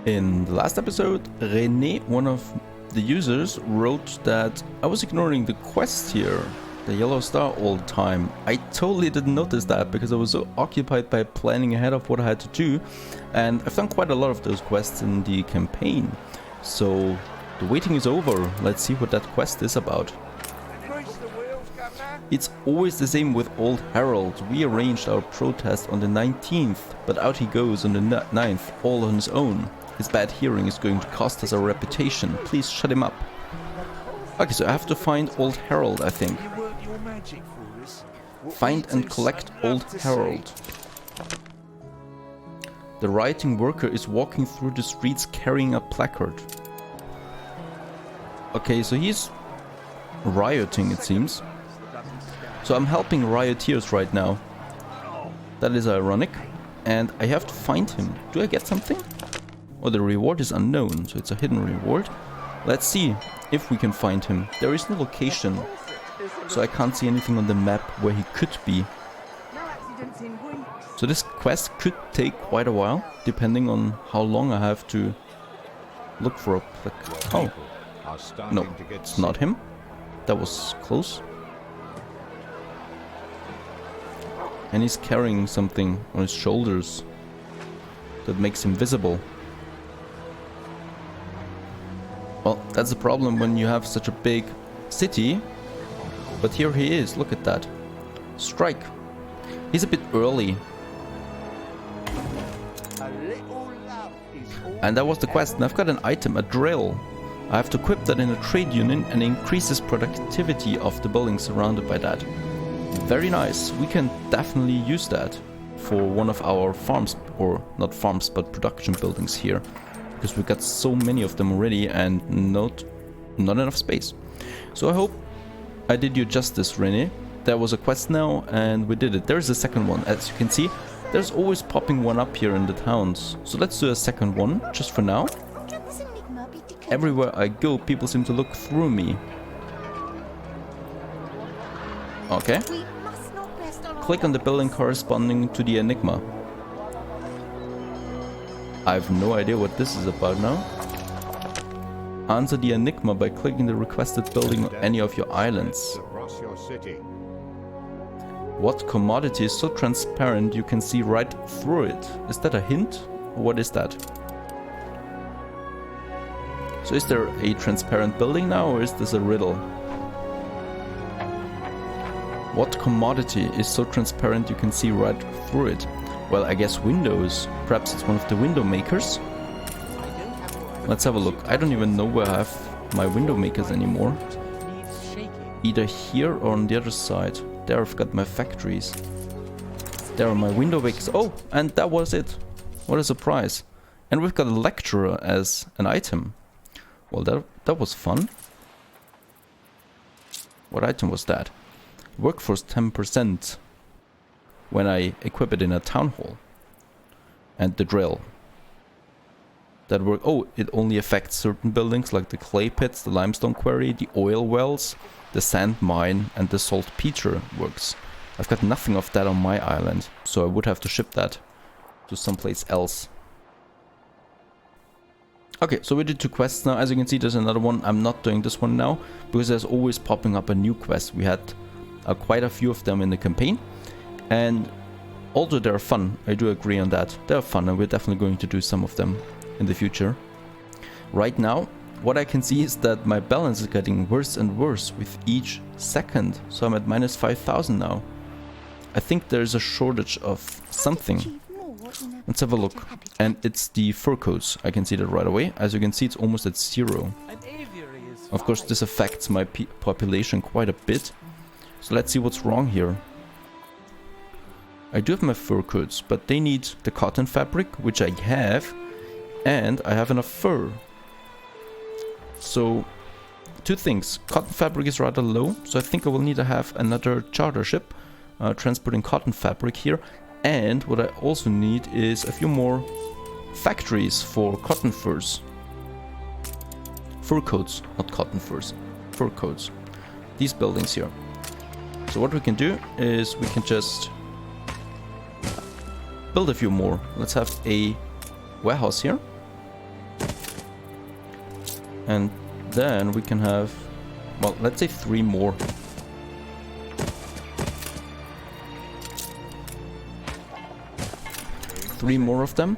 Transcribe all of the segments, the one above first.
In the last episode, René, one of the users, wrote that I was ignoring the quest here, the yellow star, all the time. I totally didn't notice that because I was so occupied by planning ahead of what I had to do, and I've done quite a lot of those quests in the campaign. So the waiting is over. Let's see what that quest is about. It's always the same with Old Harold. We arranged our protest on the 19th, but out he goes on the 9th, all on his own. His bad hearing is going to cost us our reputation. Please shut him up. Okay, so I have to find Old Harold, I think. Find and collect Old Harold. The rioting worker is walking through the streets carrying a placard. Okay, so he's rioting, it seems. So I'm helping rioters right now. That is ironic. And I have to find him. Do I get something? Oh, the reward is unknown, so it's a hidden reward. Let's see if we can find him. There is no location, so I can't see anything on the map where he could be. So this quest could take quite a while, depending on how long I have to look for a oh, no, it's not him. That was close. And he's carrying something on his shoulders that makes him visible. Well, that's a problem when you have such a big city. But here he is, look at that. Strike. He's a bit early. And that was the quest, and I've got an item, a drill. I have to equip that in a trade union and increases productivity of the building surrounded by that. Very nice. We can definitely use that for one of our farms, or not farms, but production buildings here. Because we've got so many of them already and not enough space. So I hope I did you justice, René. There was a quest now and we did it. There's a second one. As you can see, there's always popping one up here in the towns. So let's do a second one, just for now. Everywhere I go, people seem to look through me. Okay. Click on the building corresponding to the enigma. I have no idea what this is about now. Answer the enigma by clicking the requested building on any of your islands. What commodity is so transparent you can see right through it? Is that a hint? Or what is that? So is there a transparent building now, or is this a riddle? What commodity is so transparent you can see right through it? Well, I guess windows. Perhaps it's one of the window makers. Let's have a look. I don't even know where I have my window makers anymore. Either here or on the other side. There I've got my factories. There are my window makers. Oh, and that was it. What a surprise. And we've got a lecturer as an item. Well, that was fun. What item was that? Workforce 10% when I equip it in a town hall. And the drill. That work. Oh, it only affects certain buildings like the clay pits, the limestone quarry, the oil wells, the sand mine, and the saltpeter works. I've got nothing of that on my island, so I would have to ship that to someplace else. Okay, so we did 2 quests now. As you can see, there's another one. I'm not doing this one now because there's always popping up a new quest. We had quite a few of them in the campaign, and although they're fun, I do agree on that. They're fun, and we're definitely going to do some of them in the future. Right now, what I can see is that my balance is getting worse and worse with each second. So I'm at minus 5,000 now. I think there's a shortage of something. Let's have a look. And it's the fur coats. I can see that right away. As you can see, it's almost at 0. Of course, this affects my population quite a bit. So let's see what's wrong here. I do have my fur coats, but they need the cotton fabric, which I have. And I have enough fur. So, 2 things. Cotton fabric is rather low, so I think I will need to have another charter ship transporting cotton fabric here. And what I also need is a few more factories for cotton furs. Fur coats, not cotton furs. Fur coats. These buildings here. So what we can do is we can just build a few more. Let's have a warehouse here. And then we can have, well, let's say 3 more. Three more of them.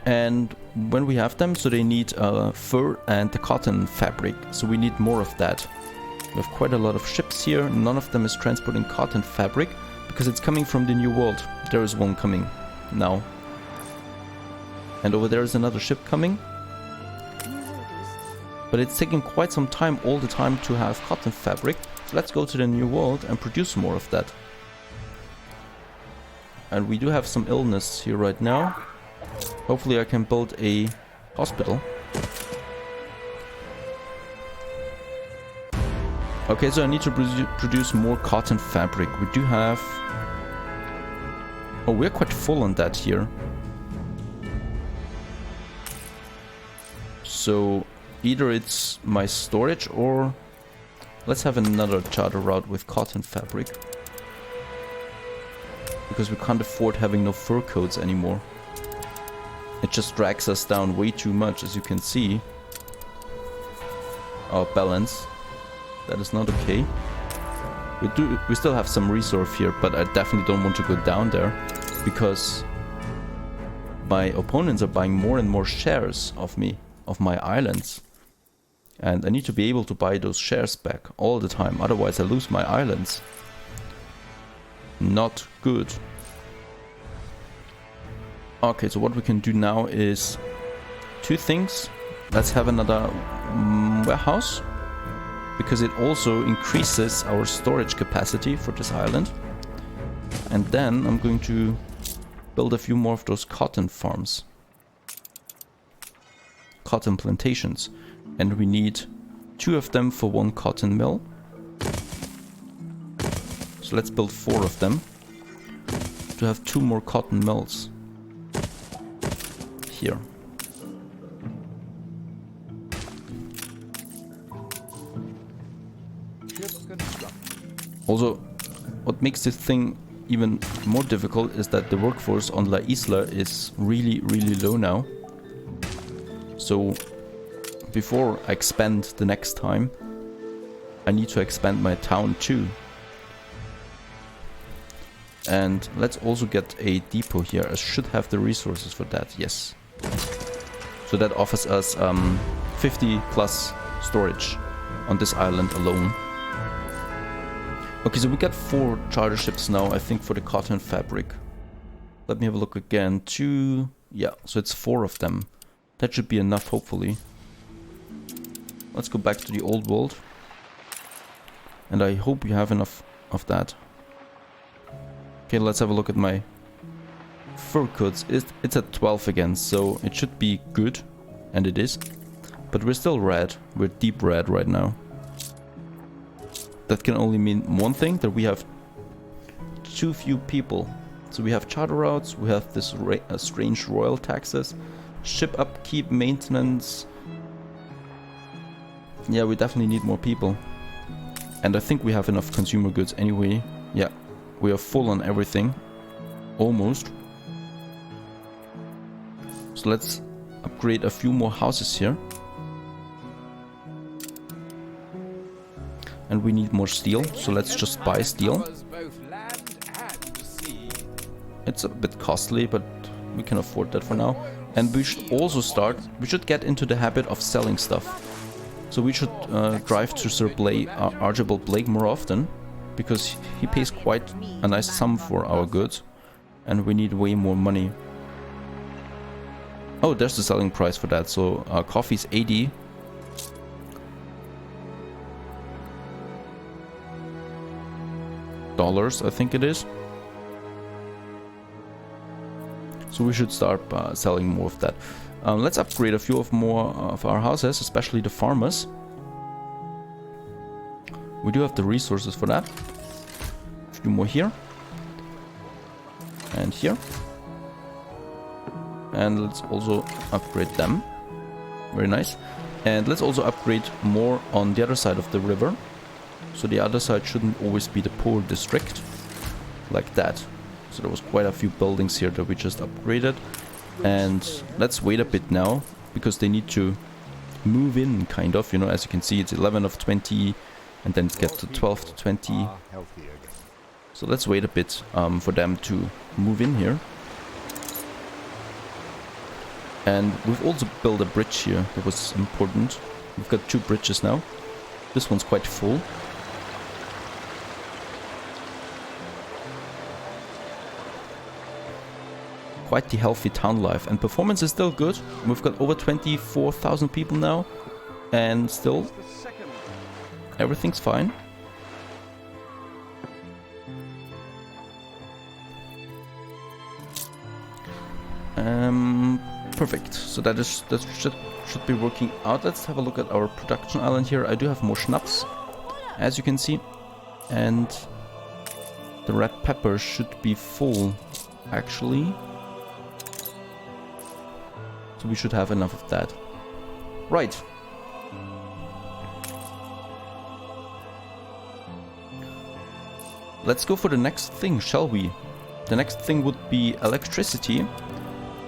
And when we have them, so they need fur and the cotton fabric. So we need more of that. We have quite a lot of ships here. None of them is transporting cotton fabric because it's coming from the New World. There is one coming now. And over there is another ship coming. But it's taking quite some time all the time to have cotton fabric. So let's go to the New World and produce more of that. And we do have some illness here right now. Hopefully I can build a hospital. Okay, so I need to produce more cotton fabric. We do have... Oh, we're quite full on that here. So either it's my storage or... Let's have another charter route with cotton fabric. Because we can't afford having no fur coats anymore. It just drags us down way too much, as you can see. Our balance. That is not okay. We still have some reserve here, but I definitely don't want to go down there. Because my opponents are buying more and more shares of me, of my islands. And I need to be able to buy those shares back all the time, otherwise I lose my islands. Not good. Okay, so what we can do now is 2 things. Let's have another warehouse, because it also increases our storage capacity for this island. And then I'm going to build a few more of those cotton farms. Cotton plantations. And we need 2 of them for 1 cotton mill. So let's build 4 of them to have 2 more cotton mills here. Also, what makes this thing even more difficult is that the workforce on La Isla is really, really low now. So before I expand the next time, I need to expand my town too. And let's also get a depot here. I should have the resources for that, yes. So that offers us 50 plus storage on this island alone. Okay, so we got 4 charter ships now, I think, for the cotton fabric. Let me have a look again. 2, yeah, so it's 4 of them. That should be enough, hopefully. Let's go back to the old world. And I hope we have enough of that. Okay, let's have a look at my fur coats. It's at 12 again, so it should be good. And it is. But we're still red. We're deep red right now. That can only mean one thing, that we have too few people. So we have charter routes, we have this strange royal taxes, ship upkeep, maintenance. Yeah, we definitely need more people. And I think we have enough consumer goods anyway. Yeah, we are full on everything. Almost. So let's upgrade a few more houses here. And we need more steel, so let's just buy steel. It's a bit costly, but we can afford that for now. And we should also we should get into the habit of selling stuff. So we should drive to Sir Archibald Blake more often, because he pays quite a nice sum for our goods, and we need way more money. Oh, there's the selling price for that. So coffee's 80. $, I think it is. So we should start selling more of that. Let's upgrade a few more of our houses, especially the farmers. We do have the resources for that. A few more here. And here. And let's also upgrade them. Very nice. And let's also upgrade more on the other side of the river. So the other side shouldn't always be the poor district. Like that. So there was quite a few buildings here that we just upgraded. And let's wait a bit now, because they need to move in, kind of, you know. As you can see, it's 11 of 20, and then it gets to 12 to 20. So let's wait a bit for them to move in here. And we've also built a bridge here. That was important. We've got 2 bridges now. This one's quite full. Quite the healthy town life, and performance is still good. We've got over 24,000 people now, and still everything's fine. Perfect. So that should be working out. Let's have a look at our production island here. I do have more schnapps, as you can see, and the red pepper should be full, actually. So we should have enough of that. Right. Let's go for the next thing, shall we? The next thing would be electricity.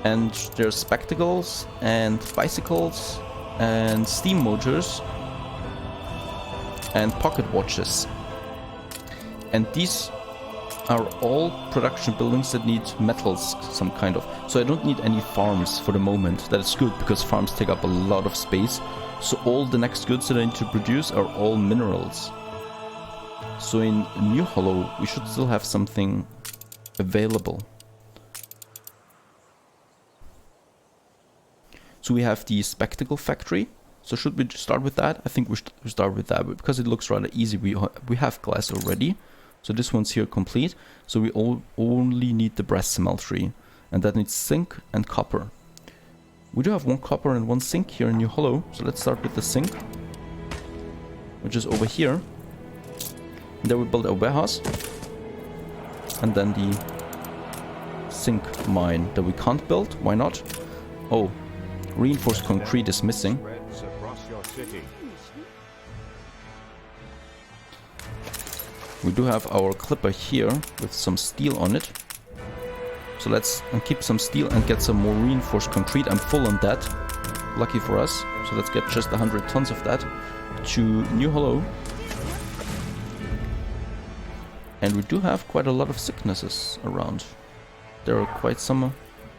And there's spectacles and bicycles and steam motors and pocket watches. And these are all production buildings that need metals, some kind of. So I don't need any farms for the moment. That is good, because farms take up a lot of space. So all the next goods that I need to produce are all minerals. So in New Hollow, we should still have something available. So we have the spectacle factory. So should we start with that? I think we should start with that, because it looks rather easy. We have glass already. So this one's here complete. So we only need the brass smeltery, and that needs zinc and copper. We do have 1 copper and 1 zinc here in New Hollow. So let's start with the zinc, which is over here. And then we build a warehouse, and then the zinc mine that we can't build. Why not? Oh, reinforced concrete is missing. We do have our clipper here with some steel on it. So let's keep some steel and get some more reinforced concrete. I'm full on that. Lucky for us. So let's get just 100 tons of that to New Hollow. And we do have quite a lot of sicknesses around. There are quite some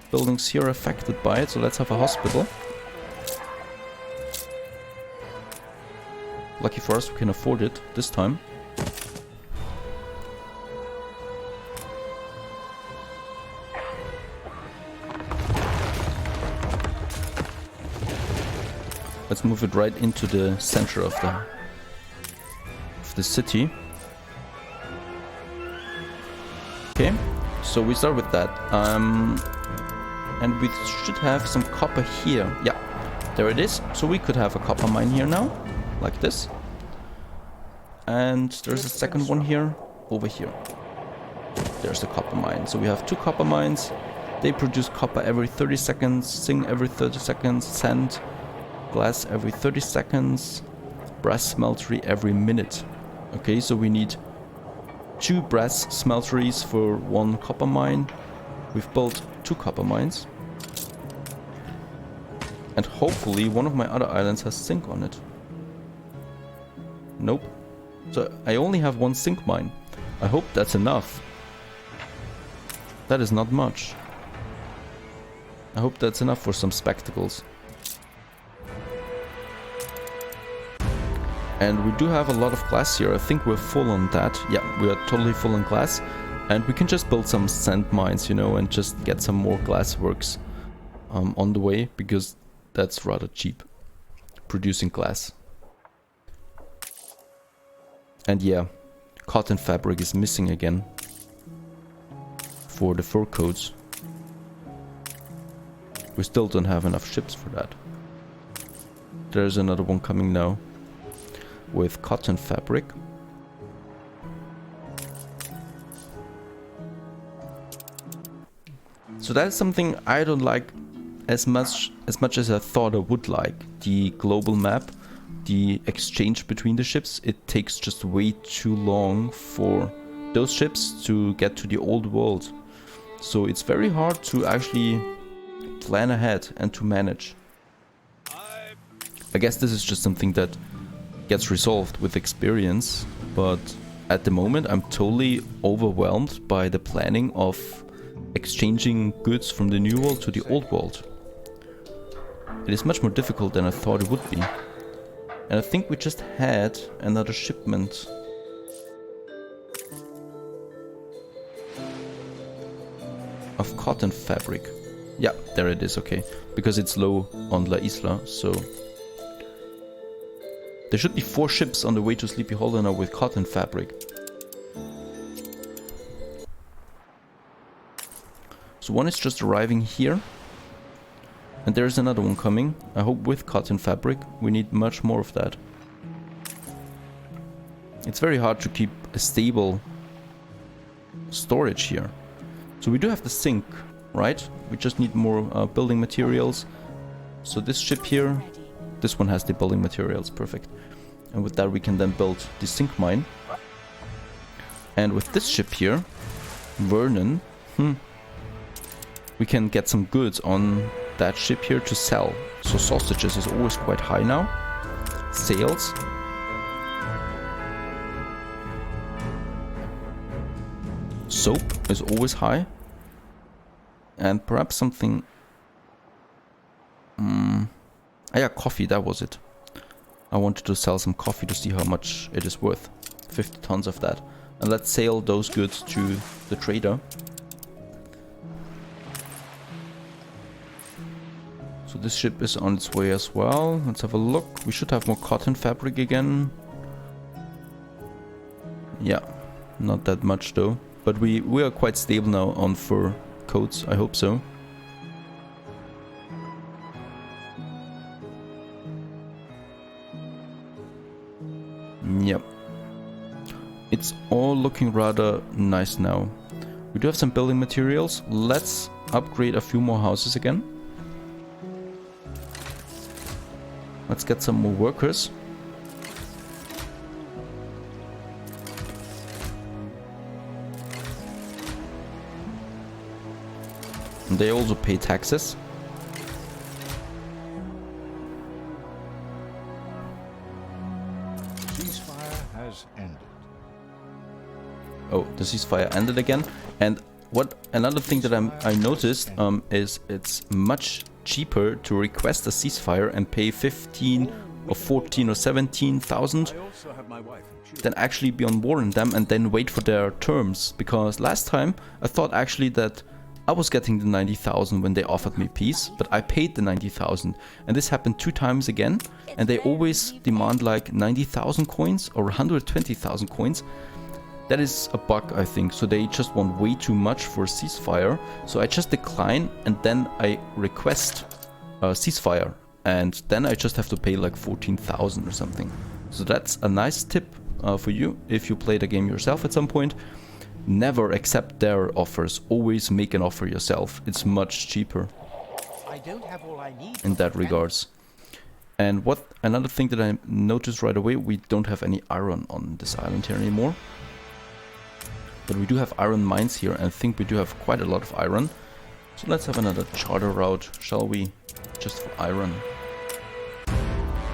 buildings here affected by it, so let's have a hospital. Lucky for us, we can afford it this time. Let's move it right into the center of the city. Okay, so we start with that. And we should have some copper here. Yeah, there it is. So we could have a copper mine here now, like this. And there's a second one here, over here. There's the copper mine. So we have 2 copper mines. They produce copper every 30 seconds, zinc every 30 seconds, sand, glass every 30 seconds, brass smeltery every minute. Okay, so we need 2 brass smelteries for 1 copper mine. We've built 2 copper mines. And hopefully one of my other islands has zinc on it. Nope. So I only have 1 zinc mine. I hope that's enough. That is not much. I hope that's enough for some spectacles. And we do have a lot of glass here. I think we're full on that. Yeah, we are totally full on glass. And we can just build some sand mines, you know, and just get some more glass works on the way, because that's rather cheap, producing glass. And yeah, cotton fabric is missing again for the fur coats. We still don't have enough ships for that. There's another one coming now with cotton fabric. So that's something I don't like as much as I thought I would like. The global map, the exchange between the ships, it takes just way too long for those ships to get to the old world. So it's very hard to actually plan ahead and to manage. I guess this is just something that gets resolved with experience, but at the moment I'm totally overwhelmed by the planning of exchanging goods from the new world to the old world. It is much more difficult than I thought it would be. And I think we just had another shipment. Of cotton fabric. Yeah, there it is, okay. Because it's low on La Isla, so... There should be 4 ships on the way to Sleepy Hollow now with cotton fabric. So one is just arriving here. And there's another one coming. I hope with cotton fabric. We need much more of that. It's very hard to keep a stable storage here. So we do have the sink, right? We just need more building materials. So this ship here, this one has the building materials, perfect. And with that we can then build the zinc mine. And with this ship here, Vernon, we can get some goods on that ship here to sell. So sausages is always quite high now. Sales. Soap is always high. And perhaps something... yeah, coffee, that was it. I wanted to sell some coffee to see how much it is worth. 50 tons of that. And let's sell those goods to the trader. So this ship is on its way as well. Let's have a look. We should have more cotton fabric again. Yeah, not that much though. But we are quite stable now on fur coats. I hope so. Yep. It's all looking rather nice now. We do have some building materials. Let's upgrade a few more houses again. Let's get some more workers. And they also pay taxes. Ceasefire has ended. Oh, the ceasefire ended again. And what another thing that I noticed is it's much cheaper to request a ceasefire and pay 15 or 14 or 17,000 than actually be on war in them and then wait for their terms. Because last time I thought actually that I was getting the 90,000 when they offered me peace, but I paid the 90,000. And this happened 2 times again, and they always demand like 90,000 coins or 120,000 coins. That is a bug, I think. So they just want way too much for a ceasefire. So I just decline and then I request a ceasefire. And then I just have to pay like 14,000 or something. So that's a nice tip for you if you play the game yourself at some point. Never accept their offers. Always make an offer yourself. It's much cheaper in that regards. And what another thing that I noticed right away, we don't have any iron on this island here anymore. But we do have iron mines here, and I think we do have quite a lot of iron. So let's have another charter route, shall we? Just for iron.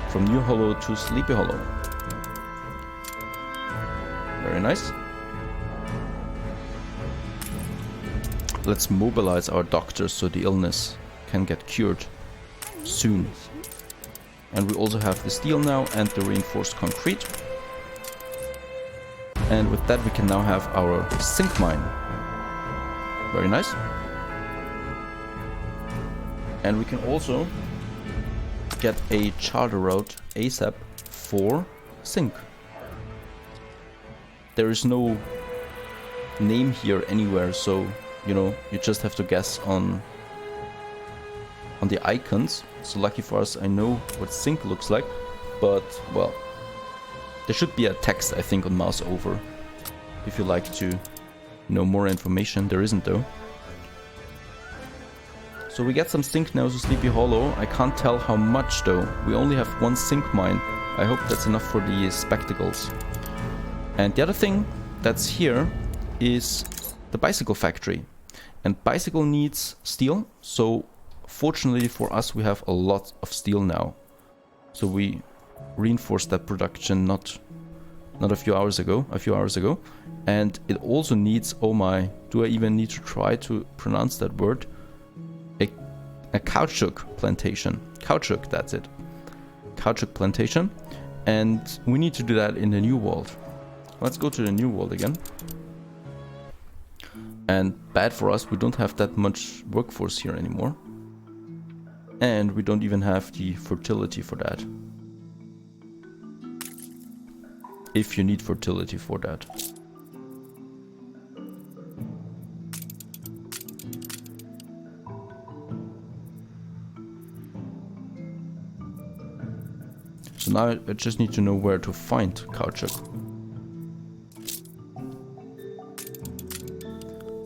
From New Hollow to Sleepy Hollow. Very nice. Let's mobilize our doctors so the illness can get cured soon. And we also have the steel now and the reinforced concrete. And with that we can now have our zinc mine. Very nice. And we can also get a charter route ASAP for zinc. There is no name here anywhere, so you know, you just have to guess on the icons. So lucky for us, I know what zinc looks like, but well, there should be a text, I think, on mouse over if you like to know more information. There isn't though. So we get some zinc now to Sleepy Hollow. I can't tell how much though. We only have 1 zinc mine. I hope that's enough for the spectacles. And the other thing that's here is the bicycle factory. And bicycle needs steel, so fortunately for us we have a lot of steel now. So we reinforced that production not a few hours ago, and it also needs, oh my, do I even need to try to pronounce that word? A caoutchouc plantation. Caoutchouc, that's it. Caoutchouc plantation, and we need to do that in the new world. Let's go to the new world again. And bad for us, we don't have that much workforce here anymore. And we don't even have the fertility for that. If you need fertility for that. So now I just need to know where to find caoutchouc.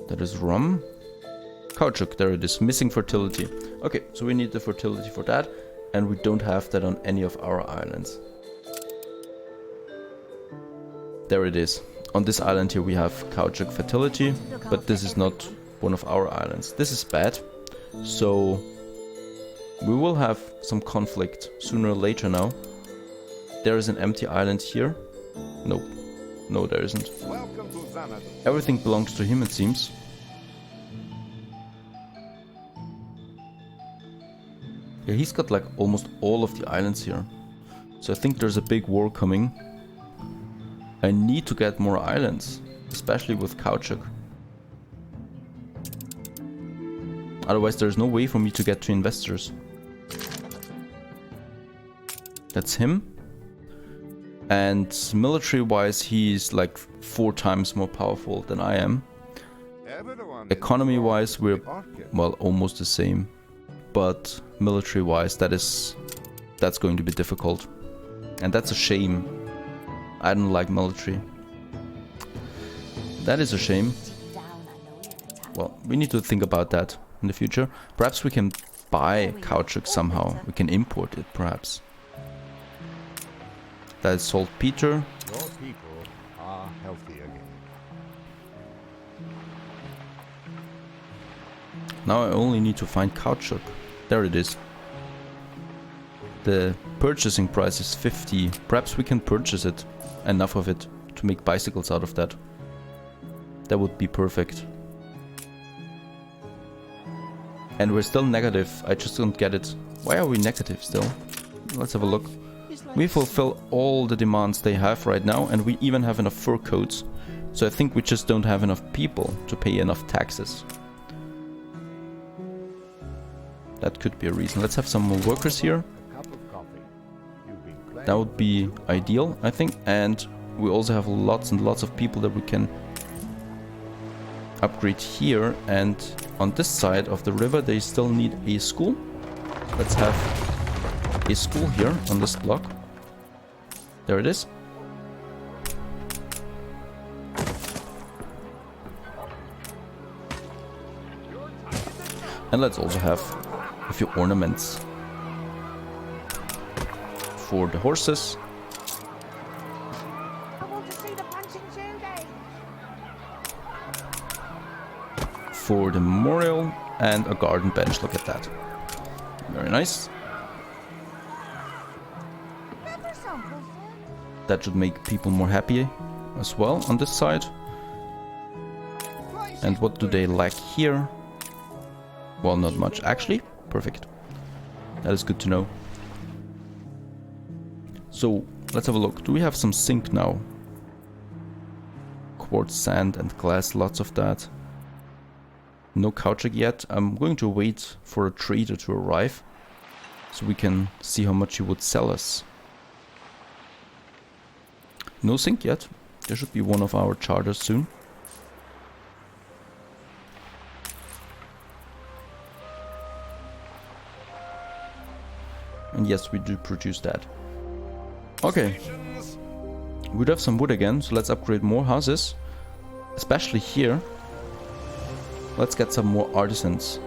That is rum. Caoutchouc, there it is, missing fertility. Okay, so we need the fertility for that, and we don't have that on any of our islands. There it is. On this island here we have caoutchouc fertility, but this is not one of our islands. This is bad, so we will have some conflict sooner or later now. There is an empty island here. Nope. No, there isn't. Everything belongs to him, it seems. Yeah, he's got like almost all of the islands here. So I think there's a big war coming. I need to get more islands, especially with caoutchouc. Otherwise there's no way for me to get to investors. That's him. And military-wise, he's like 4 times more powerful than I am. Economy-wise, we're, well, almost the same. But military-wise, that's going to be difficult. And that's a shame. I don't like military. That is a shame. Well, we need to think about that in the future. Perhaps we can buy caoutchouc somehow. We can import it, perhaps. That is saltpeter. Your people are healthy again. Now I only need to find caoutchouc. There it is. The purchasing price is 50. Perhaps we can purchase it, enough of it, to make bicycles out of that. That would be perfect. And we're still negative. I just don't get it. Why are we negative still? Let's have a look. We fulfill all the demands they have right now, and we even have enough fur coats. So I think we just don't have enough people to pay enough taxes. That could be a reason. Let's have some more workers here. That would be ideal, I think. And we also have lots and lots of people that we can upgrade here. And on this side of the river, they still need a school. Let's have a school here on this block. There it is. And let's also have a few ornaments for the horses. I want to see the punching Judy. For the memorial and a garden bench. Look at that. Very nice. That should make people more happy as well on this side. And what do they lack here? Well, not much actually. Perfect. That is good to know. So let's have a look. Do we have some zinc now? Quartz, sand and glass, lots of that. No caoutchouc yet. I'm going to wait for a trader to arrive so we can see how much he would sell us. No zinc yet. There should be one of our charters soon. And yes, we do produce that. Okay. We'd have some wood again, so let's upgrade more houses. Especially here. Let's get some more artisans.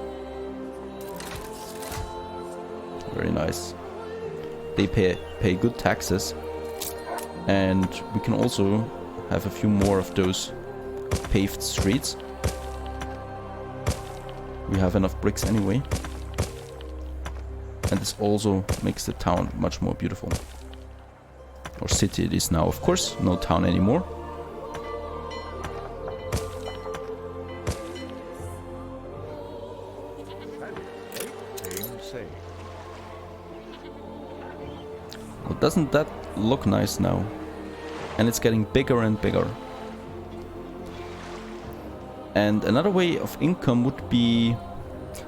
Very nice. They pay good taxes. And we can also have a few more of those paved streets. We have enough bricks anyway. And this also makes the town much more beautiful. Or city it is now, of course, no town anymore. Game saved. Well, doesn't that look nice now? And it's getting bigger and bigger. And another way of income would be,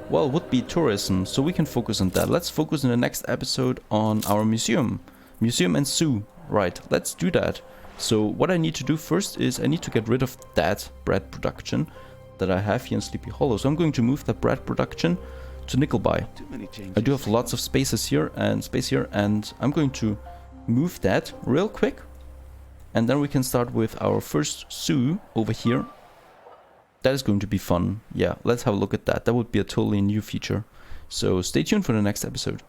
well, would be tourism. So we can focus on that. Let's focus in the next episode on our museum. Museum and zoo. Right, let's do that. So what I need to do first is I need to get rid of that bread production that I have here in Sleepy Hollow. So I'm going to move that bread production to Nickelby. I do have lots of spaces here and space here, and I'm going to move that real quick. And then we can start with our first zoo over here. That is going to be fun. Yeah, let's have a look at that. That would be a totally new feature. So stay tuned for the next episode.